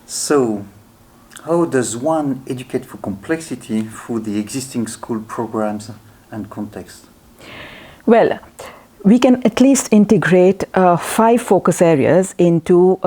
So, how does one educate for complexity through the existing school programs and context? Well, we can at least integrate 5 focus areas into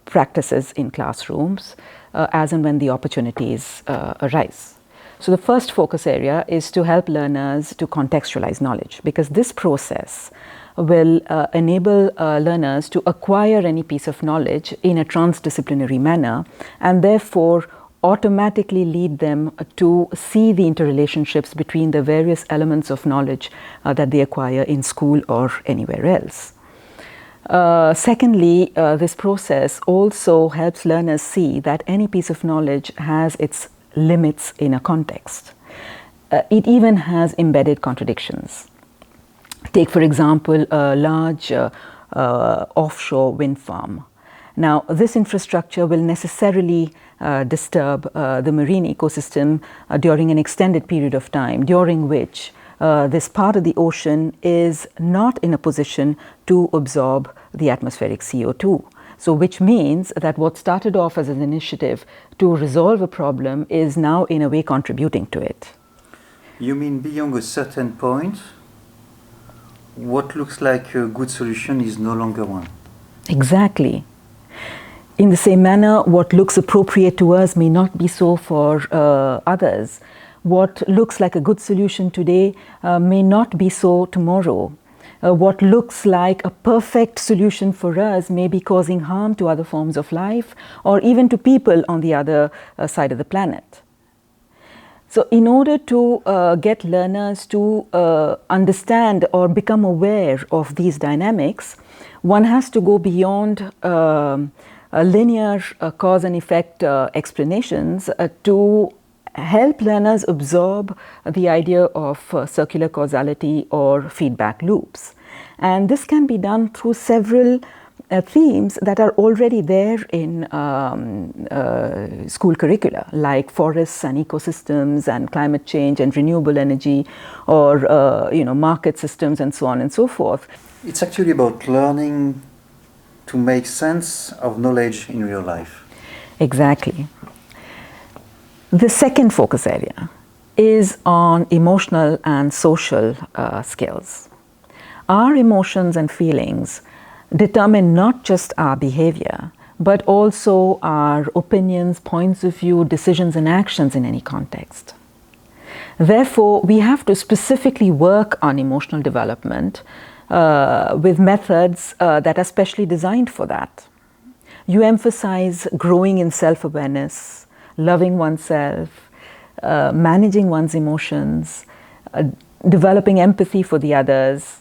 practices in classrooms as and when the opportunities arise. So the first focus area is to help learners to contextualize knowledge, because this process will enable learners to acquire any piece of knowledge in a transdisciplinary manner, and therefore automatically lead them to see the interrelationships between the various elements of knowledge that they acquire in school or anywhere else. Secondly, this process also helps learners see that any piece of knowledge has its limits in a context. It even has embedded contradictions. Take, for example, a large offshore wind farm. Now, this infrastructure will necessarily disturb the marine ecosystem during an extended period of time, during which this part of the ocean is not in a position to absorb the atmospheric CO2. So which means that what started off as an initiative to resolve a problem is now in a way contributing to it. You mean beyond a certain point, what looks like a good solution is no longer one? Exactly. In the same manner, what looks appropriate to us may not be so for others. What looks like a good solution today may not be so tomorrow. What looks like a perfect solution for us may be causing harm to other forms of life or even to people on the other side of the planet. So in order to get learners to understand or become aware of these dynamics, one has to go beyond linear cause and effect explanations to help learners absorb the idea of circular causality or feedback loops. And this can be done through several themes that are already there in school curricula, like forests and ecosystems and climate change and renewable energy, or market systems and so on and so forth. It's actually about learning to make sense of knowledge in real life. Exactly. The second focus area is on emotional and social skills. Our emotions and feelings determine not just our behavior, but also our opinions, points of view, decisions, and actions in any context. Therefore, we have to specifically work on emotional development with methods that are specially designed for that. You emphasize growing in self-awareness, loving oneself, managing one's emotions, developing empathy for the others.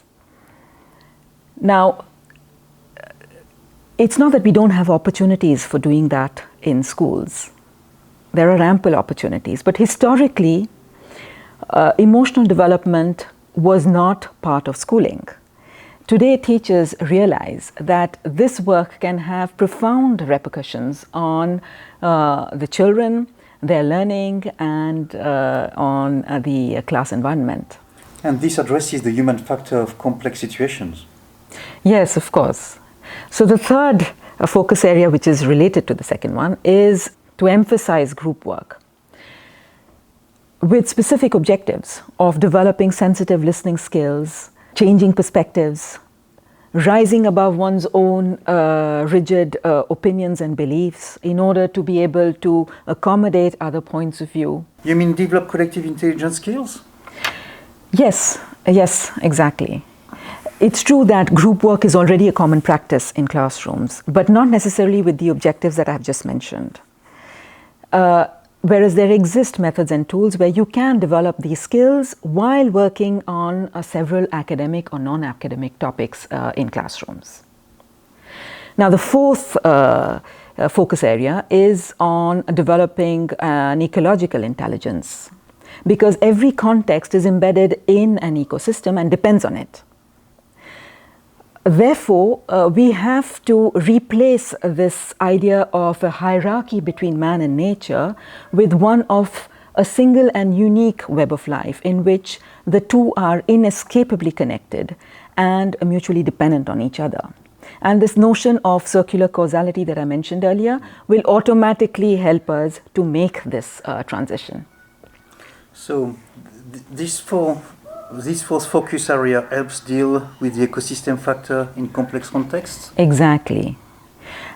Now, it's not that we don't have opportunities for doing that in schools. There are ample opportunities, but historically, emotional development was not part of schooling. Today, teachers realize that this work can have profound repercussions on the children, their learning, and on the class environment. And this addresses the human factor of complex situations. Yes, of course. So the third focus area, which is related to the second one, is to emphasize group work with specific objectives of developing sensitive listening skills, changing perspectives, rising above one's own rigid opinions and beliefs in order to be able to accommodate other points of view. You mean develop collective intelligence skills? Yes, exactly. It's true that group work is already a common practice in classrooms, but not necessarily with the objectives that I've just mentioned. Whereas there exist methods and tools where you can develop these skills while working on several academic or non-academic topics in classrooms. Now, the fourth focus area is on developing an ecological intelligence, because every context is embedded in an ecosystem and depends on it. Therefore, we have to replace this idea of a hierarchy between man and nature with one of a single and unique web of life in which the two are inescapably connected and mutually dependent on each other. And this notion of circular causality that I mentioned earlier will automatically help us to make this transition. So this fourth focus area helps deal with the ecosystem factor in complex contexts? Exactly.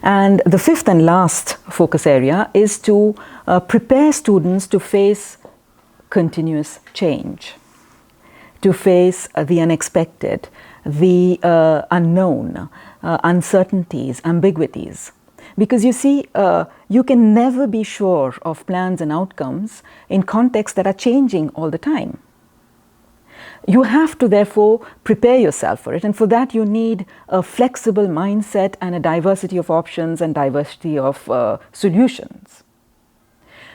And the fifth and last focus area is to prepare students to face continuous change, to face the unexpected, the unknown, uncertainties, ambiguities. Because you see, you can never be sure of plans and outcomes in contexts that are changing all the time. You have to therefore prepare yourself for it, and for that you need a flexible mindset and a diversity of options and diversity of solutions.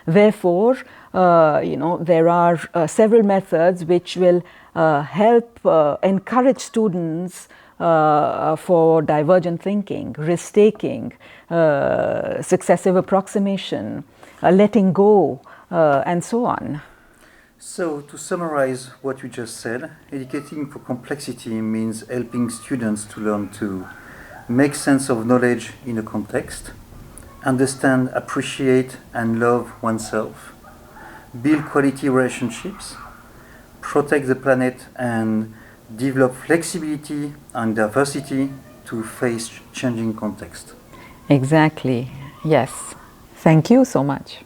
Therefore, there are several methods which will help encourage students for divergent thinking, risk-taking, successive approximation, letting go, and so on. So, to summarize what you just said, educating for complexity means helping students to learn to make sense of knowledge in a context, understand, appreciate, and love oneself, build quality relationships, protect the planet, and develop flexibility and diversity to face changing context. Exactly. Yes. Thank you so much.